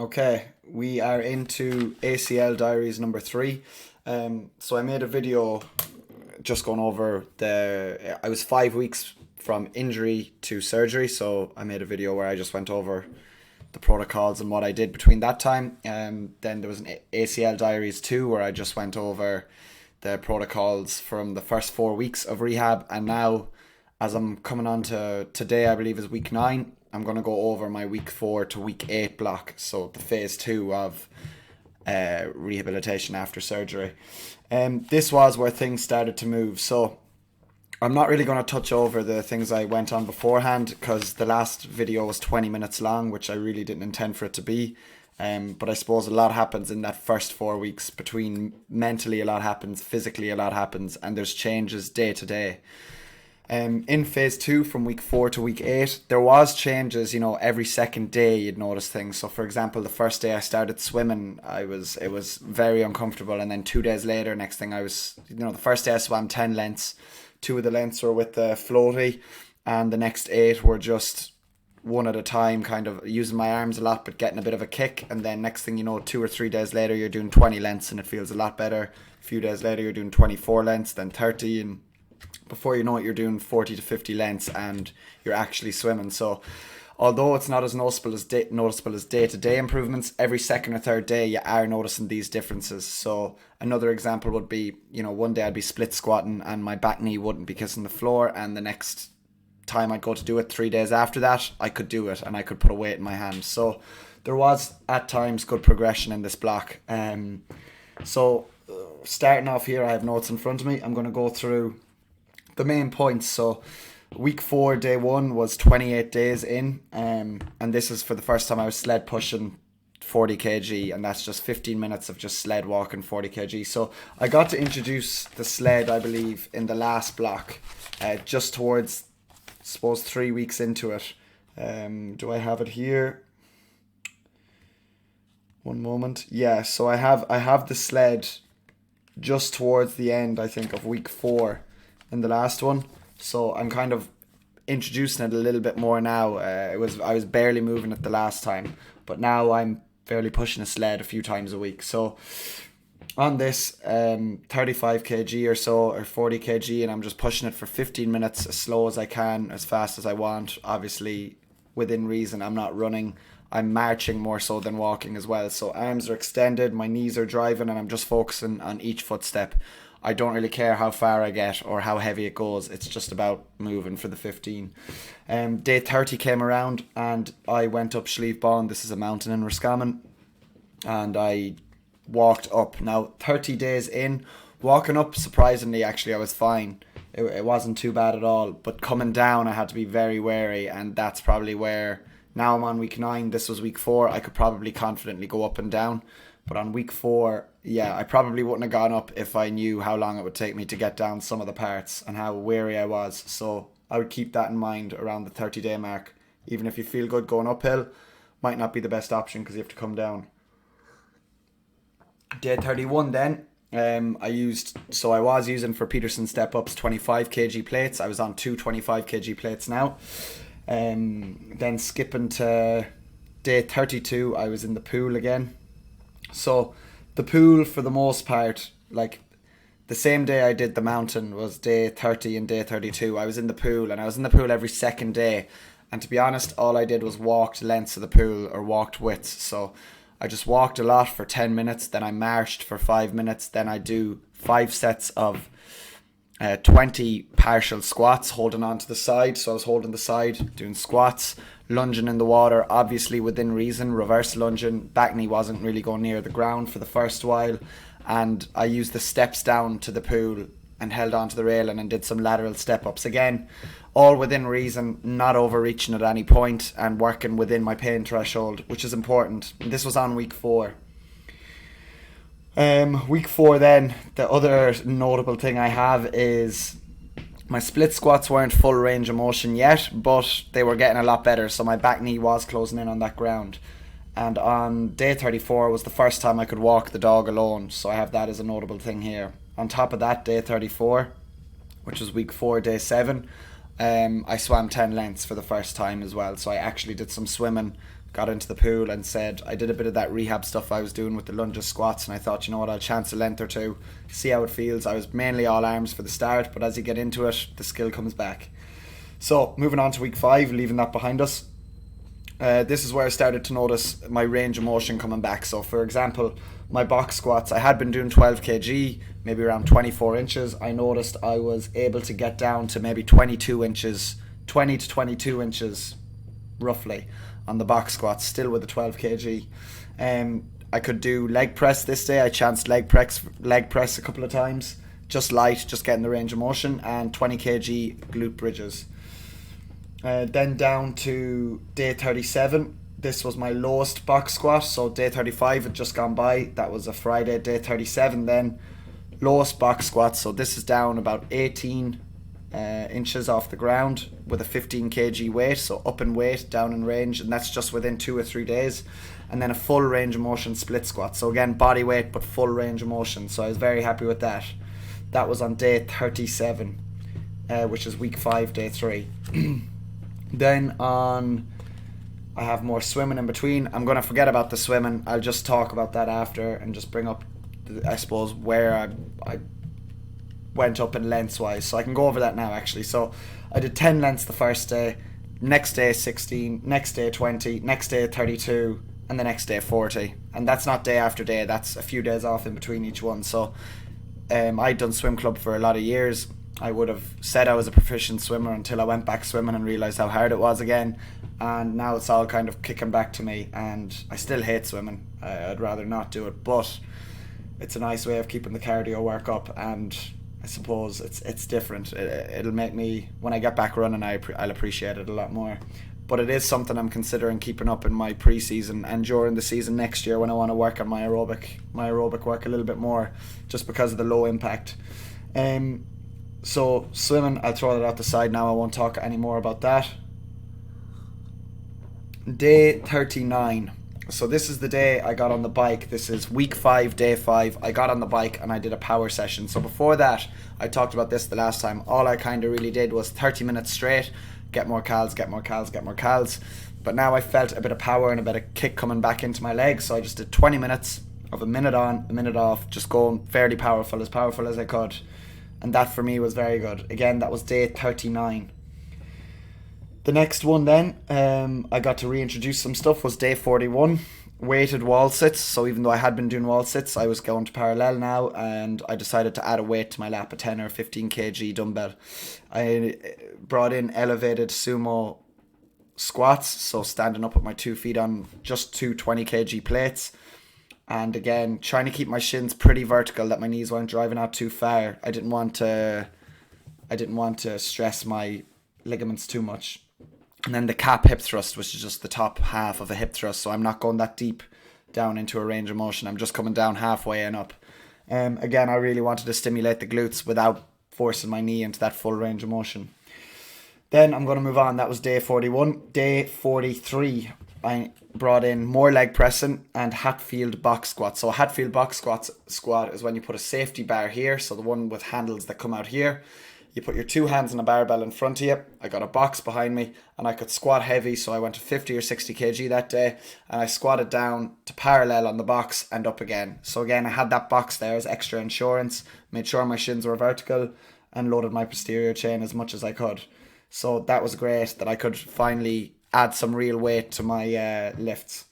Okay, we are into ACL Diaries number 3. So I made a video just going over I was 5 weeks from injury to surgery, so I made a video where I just went over the protocols and what I did between that time. Then there was an ACL Diaries 2 where I just went over the protocols from the first 4 weeks of rehab, and now as I'm coming on to today, I believe is week 9. I'm going to go over my week 4 to week 8 block, so the phase 2 of rehabilitation after surgery. This was where things started to move. So I'm not really going to touch over the things I went on beforehand because the last video was 20 minutes long, which I really didn't intend for it to be. But I suppose a lot happens in that first 4 weeks. Between mentally, a lot happens, physically, a lot happens, and there's changes day to day. In phase 2 from week 4 to week 8, there was changes, every second day you'd notice things. So for example, the first day I started swimming, it was very uncomfortable, and then 2 days later, next thing the first day I swam 10 lengths, 2 of the lengths were with the floaty, and the next 8 were just one at a time, kind of using my arms a lot but getting a bit of a kick. And then next thing you know, 2 or 3 days later, you're doing 20 lengths and it feels a lot better. A few days later, you're doing 24 lengths, then 30, and before you know it, you're doing 40 to 50 lengths and you're actually swimming. So although it's not as noticeable as day-to-day improvements, every second or third day you are noticing these differences. So another example would be, one day I'd be split squatting and my back knee wouldn't be kissing the floor, and the next time I'd go to do it 3 days after that, I could do it and I could put a weight in my hand. So there was at times good progression in this block. So starting off here, I have notes in front of me. I'm going to go through the main points. So week 4 day 1 was 28 days in, and this is for the first time I was sled pushing 40 kg, and that's just 15 minutes of just sled walking 40 kg. So I got to introduce the sled, I believe, in the last block, just towards, I suppose, 3 weeks into it. Do I have it here? One moment. Yeah, so I have the sled just towards the end, I think, of week 4 in the last one. So I'm kind of introducing it a little bit more now. I was barely moving it the last time, but now I'm barely pushing a sled a few times a week. So on this 35 kg or so, or 40 kg, and I'm just pushing it for 15 minutes as slow as I can, as fast as I want, obviously within reason. I'm not running, I'm marching more so than walking as well. So arms are extended, my knees are driving, and I'm just focusing on each footstep. I don't really care how far I get or how heavy it goes. It's just about moving for the 15. Day 30 came around and I went up Slieve Bond. This is a mountain in Roscommon. And I walked up. Now, 30 days in, walking up, surprisingly, actually, I was fine. It wasn't too bad at all. But coming down, I had to be very wary. And that's probably where, now I'm on week 9. This was week 4. I could probably confidently go up and down. But on week 4, yeah, I probably wouldn't have gone up if I knew how long it would take me to get down some of the parts and how wary I was. So I would keep that in mind around the 30-day mark. Even if you feel good going uphill, might not be the best option because you have to come down. Day 31 then, I was using for Peterson step-ups 25 kg plates. I was on 25 kg plates now. Then skipping to day 32, I was in the pool again. So the pool, for the most part, like the same day I did the mountain was day 30 and day 32. I was in the pool, and I was in the pool every second day. And to be honest, all I did was walked lengths of the pool or walked widths. So I just walked a lot for 10 minutes, then I marched for 5 minutes, then I do 5 sets of 20 partial squats holding on to the side. So I was holding the side, doing squats, lunging in the water, obviously within reason, reverse lunging. Back knee wasn't really going near the ground for the first while. And I used the steps down to the pool and held onto the railing and did some lateral step ups. Again, all within reason, not overreaching at any point and working within my pain threshold, which is important. And this was on week 4. Week 4 then, the other notable thing I have is my split squats weren't full range of motion yet, but they were getting a lot better, so my back knee was closing in on that ground. And on day 34 was the first time I could walk the dog alone, so I have that as a notable thing here. On top of that, day 34, which was week 4, day 7, I swam 10 lengths for the first time as well, so I actually did some swimming got into the pool and said I did a bit of that rehab stuff I was doing with the lunges, squats, and I thought, you know what, I'll chance a length or two, see how it feels. I was mainly all arms for the start, but as you get into it, the skill comes back. So moving on to week 5, leaving that behind us. This is where I started to notice my range of motion coming back. So for example, my box squats, I had been doing 12 kg, maybe around 24 inches. I noticed I was able to get down to maybe 22 inches, 20 to 22 inches roughly on the box squats, still with the 12 kg. I could do leg press this day. I chanced leg press a couple of times, just light, just getting the range of motion, and 20 kg glute bridges. Then down to day 37. This was my lowest box squat. So day 35 had just gone by. That was a Friday. Day 37 then, lowest box squat. So this is down about 18 inches off the ground with a 15 kg weight. So up in weight, down in range. And that's just within 2 or 3 days. And then a full range of motion split squat. So again, body weight, but full range of motion. So I was very happy with that. That was on day 37, which is week 5, day 3. Then I have more swimming in between. I'm going to forget about the swimming. I'll just talk about that after and just bring up, I suppose, where I went up in lengths wise. So I can go over that now actually. So I did 10 lengths the first day, next day 16, next day 20, next day 32, and the next day 40. And that's not day after day. That's a few days off in between each one. So I'd done swim club for a lot of years. I would have said I was a proficient swimmer until I went back swimming and realised how hard it was again. And now it's all kind of kicking back to me, and I still hate swimming. I'd rather not do it, but it's a nice way of keeping the cardio work up, and I suppose it's different. It'll make me, when I get back running, I'll appreciate it a lot more. But it is something I'm considering keeping up in my pre-season and during the season next year when I want to work on my aerobic work a little bit more, just because of the low impact. So swimming, I'll throw that out the side now. I won't talk any more about that. Day 39. So this is the day I got on the bike. This is week 5, day 5. I got on the bike and I did a power session. So before that, I talked about this the last time. All I kind of really did was 30 minutes straight, get more cals, get more cals, get more cals. But now I felt a bit of power and a bit of kick coming back into my legs. So I just did 20 minutes of a minute on, a minute off, just going fairly powerful as I could. And that for me was very good. Again, that was day 39. The next one then, I got to reintroduce some stuff, was day 41. Weighted wall sits. So even though I had been doing wall sits, I was going to parallel now, and I decided to add a weight to my lap, a 10 or 15 kg dumbbell. I brought in elevated sumo squats, so standing up with my 2 feet on just 2 20 kg plates. And again, trying to keep my shins pretty vertical, that my knees weren't driving out too far. I didn't want to stress my ligaments too much. And then the cap hip thrust, which is just the top half of a hip thrust. So I'm not going that deep down into a range of motion. I'm just coming down halfway and up. Again, I really wanted to stimulate the glutes without forcing my knee into that full range of motion. Then I'm going to move on. That was day 41. Day 43. I brought in more leg pressing and Hatfield box squat. So a Hatfield box squat is when you put a safety bar here, so the one with handles that come out here. You put your 2 hands on a barbell in front of you. I got a box behind me and I could squat heavy, so I went to 50 or 60 kg that day, and I squatted down to parallel on the box and up again. So again, I had that box there as extra insurance, made sure my shins were vertical and loaded my posterior chain as much as I could. So that was great that I could finally add some real weight to my lifts.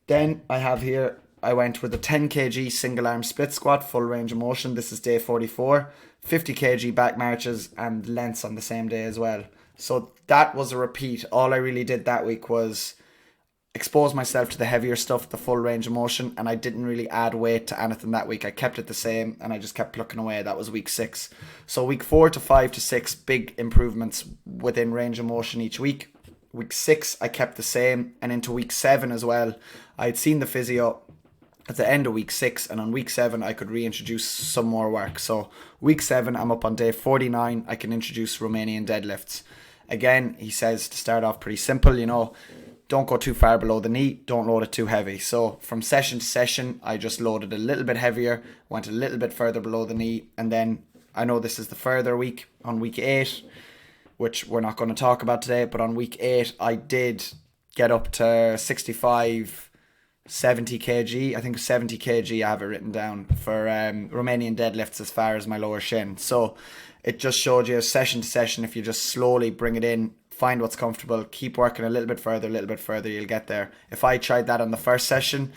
Then I have here, I went with a 10 kg single arm split squat, full range of motion. This is day 44. 50 kg back marches and lengths on the same day as well. So that was a repeat. All I really did that week was expose myself to the heavier stuff, the full range of motion, and I didn't really add weight to anything that week. I kept it the same and I just kept plucking away. That was week 6. So week 4 to 5 to 6, big improvements within range of motion each week. Week 6, I kept the same, and into week 7 as well. I had seen the physio at the end of week 6, and on week 7 I could reintroduce some more work. So week 7, I'm up on day 49. I can introduce Romanian deadlifts. Again, he says to start off pretty simple, don't go too far below the knee, don't load it too heavy. So from session to session, I just loaded a little bit heavier, went a little bit further below the knee, and then I know this is the further week, on week 8, which we're not going to talk about today, but on week 8 I did get up to 65, 70 kg. I think 70 kg I have it written down for Romanian deadlifts as far as my lower shin. So it just showed you session to session, if you just slowly bring it in, find what's comfortable, keep working a little bit further, you'll get there. If I tried that on the first session,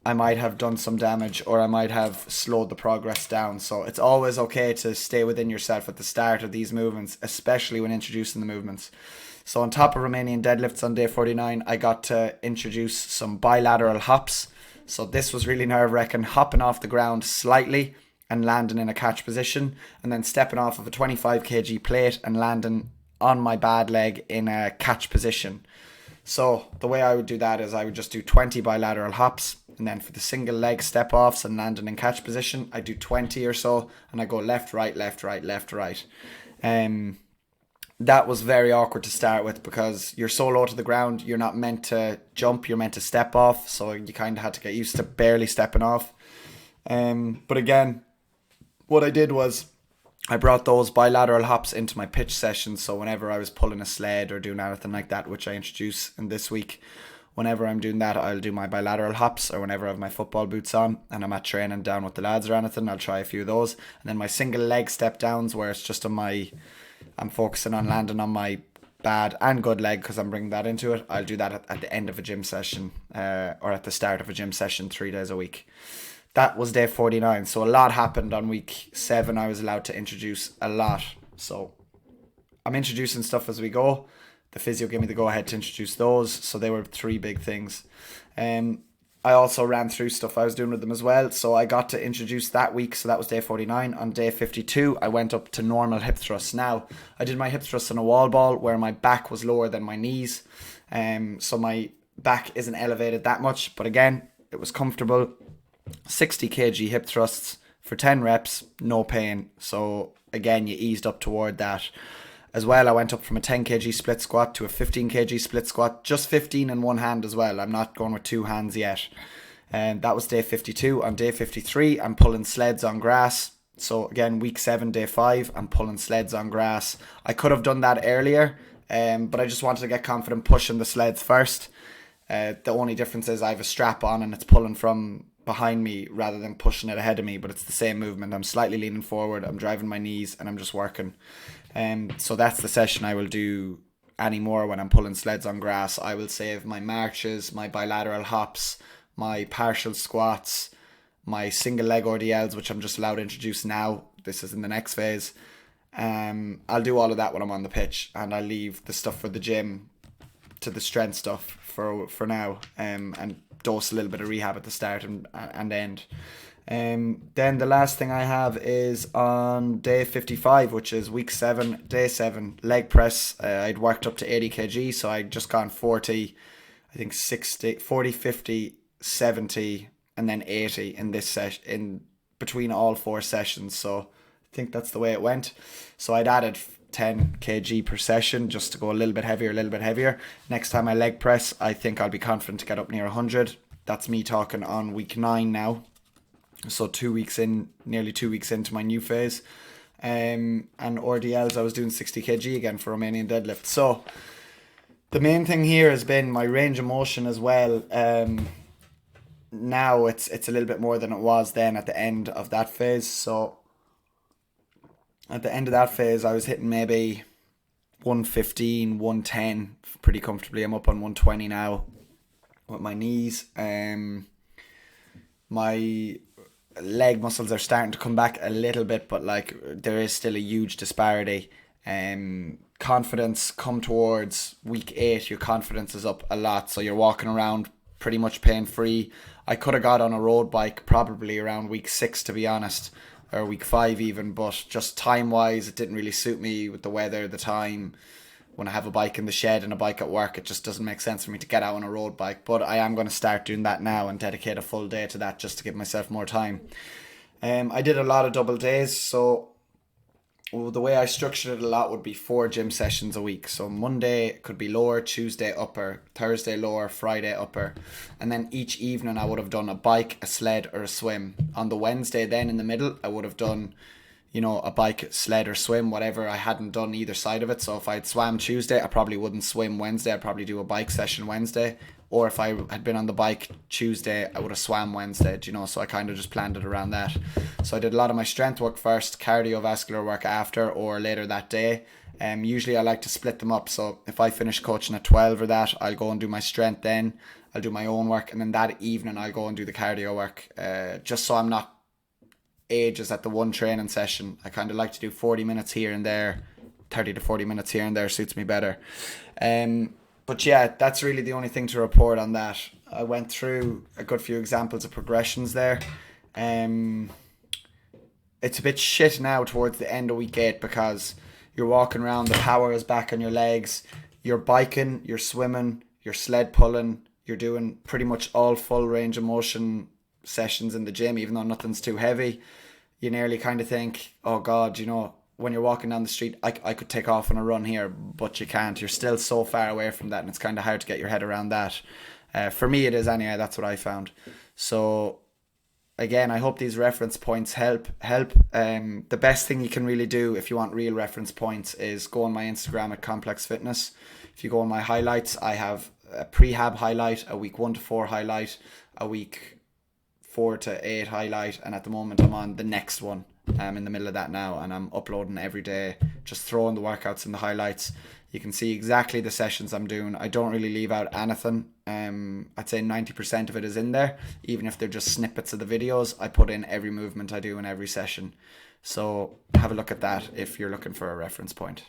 I might have done some damage, or I might have slowed the progress down. So it's always okay to stay within yourself at the start of these movements, especially when introducing the movements. So on top of Romanian deadlifts on day 49, I got to introduce some bilateral hops. So this was really nerve-wracking, hopping off the ground slightly and landing in a catch position, and then stepping off of a 25 kg plate and landing on my bad leg in a catch position. So the way I would do that is I would just do 20 bilateral hops, and then for the single leg step offs and landing in catch position, I do 20 or so, and I go left, right, left, right, left, right. That was very awkward to start with because you're so low to the ground, you're not meant to jump, you're meant to step off, so you kind of had to get used to barely stepping off. But again, what I did was I brought those bilateral hops into my pitch sessions. So whenever I was pulling a sled or doing anything like that, which I introduce in this week, whenever I'm doing that, I'll do my bilateral hops, or whenever I have my football boots on and I'm at training down with the lads or anything, I'll try a few of those. And then my single leg step downs, where it's just I'm focusing on landing on my bad and good leg because I'm bringing that into it. I'll do that at the end of a gym session or at the start of a gym session 3 days a week. That was day 49. So a lot happened on week 7. I was allowed to introduce a lot. So I'm introducing stuff as we go. The physio gave me the go ahead to introduce those. So they were 3 big things. I also ran through stuff I was doing with them as well. So I got to introduce that week. So that was day 49. On day 52, I went up to normal hip thrusts. Now, I did my hip thrusts on a wall ball where my back was lower than my knees. So my back isn't elevated that much. But again, it was comfortable. 60 kg hip thrusts for 10 reps, no pain. So again, you eased up toward that. As well, I went up from a 10 kg split squat to a 15 kg split squat, just 15 in one hand as well. I'm not going with 2 hands yet. And that was day 52. On day 53, I'm pulling sleds on grass. So again, week 7, day 5, I'm pulling sleds on grass. I could have done that earlier, but I just wanted to get confident pushing the sleds first. The only difference is I have a strap on and it's pulling from behind me rather than pushing it ahead of me, but it's the same movement. I'm slightly leaning forward, I'm driving my knees, and I'm just working. So that's the session I will do anymore when I'm pulling sleds on grass. I will save my marches, my bilateral hops, my partial squats, my single leg RDLs, which I'm just allowed to introduce now. This is in the next phase. I'll do all of that when I'm on the pitch, and I'll leave the stuff for the gym to the strength stuff for now, and dose a little bit of rehab at the start and end. Then the last thing I have is on day 55, which is week 7, day 7, leg press. I'd worked up to 80 kg, so I'd just gone 40, I think 60, 40, 50, 70, and then 80 in this session, in between all 4 sessions. So I think that's the way it went. So I'd added 10 kg per session just to go a little bit heavier. Next time I leg press, I think I'll be confident to get up near 100. That's me talking on week 9 now. So 2 weeks in, nearly 2 weeks into my new phase. And RDLs, I was doing 60 kg again for Romanian deadlift. So the main thing here has been my range of motion as well. Now it's a little bit more than it was then at the end of that phase. So at the end of that phase, I was hitting maybe 115, 110 pretty comfortably. I'm up on 120 now with my knees. My leg muscles are starting to come back a little bit, but like there is still a huge disparity. Confidence come towards week 8, your confidence is up a lot, so you're walking around pretty much pain free. I could have got on a road bike probably around week 6, to be honest, or week 5 even, but just time wise it didn't really suit me with the weather, the time. When I have a bike in the shed and a bike at work, it just doesn't make sense for me to get out on a road bike. But I am going to start doing that now and dedicate a full day to that just to give myself more time. I did a lot of double days, so the way I structured it a lot would be 4 gym sessions a week. So Monday could be lower, Tuesday upper, Thursday lower, Friday upper. And then each evening I would have done a bike, a sled or a swim. On the Wednesday then in the middle, I would have done you know, a bike, sled or swim, whatever. I hadn't done either side of it. So if I'd swam Tuesday, I probably wouldn't swim Wednesday. I'd probably do a bike session Wednesday. Or if I had been on the bike Tuesday, I would have swam Wednesday, you know, so I kind of just planned it around that. So I did a lot of my strength work first, cardiovascular work after or later that day. Usually I like to split them up. So if I finish coaching at 12 or that, I'll go and do my strength then. I'll do my own work. And then that evening I'll go and do the cardio work, just so I'm not ages at the one training session. I kind of like to do 40 minutes here and there, 30 to 40 minutes here and there suits me better. But yeah, that's really the only thing to report on that. I went through a good few examples of progressions there. It's a bit shit now towards the end of week 8 because you're walking around, the power is back on your legs, you're biking, you're swimming, you're sled pulling, you're doing pretty much all full range of motion sessions in the gym, even though nothing's too heavy. You nearly kind of think, oh God, you know, when you're walking down the street, I could take off on a run here, but you can't. You're still so far away from that, and it's kind of hard to get your head around that. For me, it is anyway. That's what I found. So again, I hope these reference points help. The best thing you can really do if you want real reference points is go on my Instagram at Complex Fitness. If you go on my highlights, I have a prehab highlight, a week 1 to 4 highlight, a week 4 to 8 highlight, and at the moment I'm on the next one. I'm in the middle of that now, and I'm uploading every day, just throwing the workouts in the highlights. You can see exactly the sessions I'm doing. I don't really leave out anything. I'd say 90% of it is in there. Even if they're just snippets of the videos, I put in every movement I do in every session. So have a look at that if you're looking for a reference point.